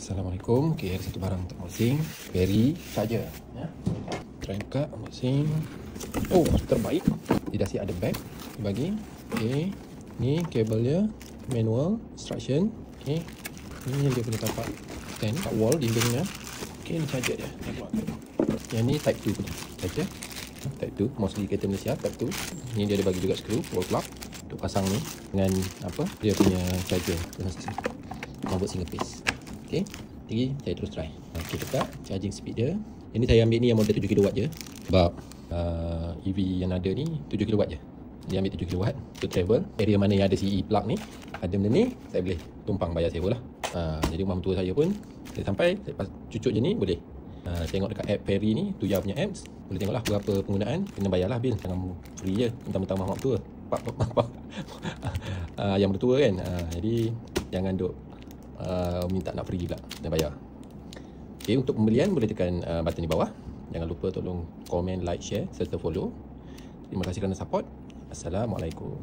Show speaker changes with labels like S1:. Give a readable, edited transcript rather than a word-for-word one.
S1: Assalamualaikum. Okay, ada satu barang untuk unboxing. Perry charger ya. Try buka unboxing. Oh, terbaik. Dia dah siap ada bag bagi. Okay, ni kabel dia, manual instruction. Okay, ni dia punya tapak stand kat wall dindingnya. Okay, ni charger dia. Yang ni type 2 punya charger. Type 2, mostly kereta Malaysia type 2. Ni dia ada bagi juga screw wall plug untuk pasang ni dengan apa dia punya charger buat single phase. Okay, jadi saya terus try. Kita buka charging speed dia. Ini saya ambil ni yang model 7 kW je. Sebab EV yang ada ni 7 kW je. Dia ambil 7 kW untuk travel. Area mana yang ada CE plug ni, ada benda ni, saya boleh tumpang bayar sewa lah. Jadi rumah mentua saya pun, saya sampai, saya cucuk je ni, boleh. Tengok dekat app Perry ni, Tuya punya apps. Boleh tengoklah berapa penggunaan. Kena bayarlah bil. Jangan free je, mentang-mentang mak tua. Yang bertua kan. Jadi jangan duk minta nak free juga, dan bayar. Okay, untuk pembelian boleh tekan button di bawah. Jangan lupa tolong komen, like, share serta follow. Terima kasih kerana support. Assalamualaikum.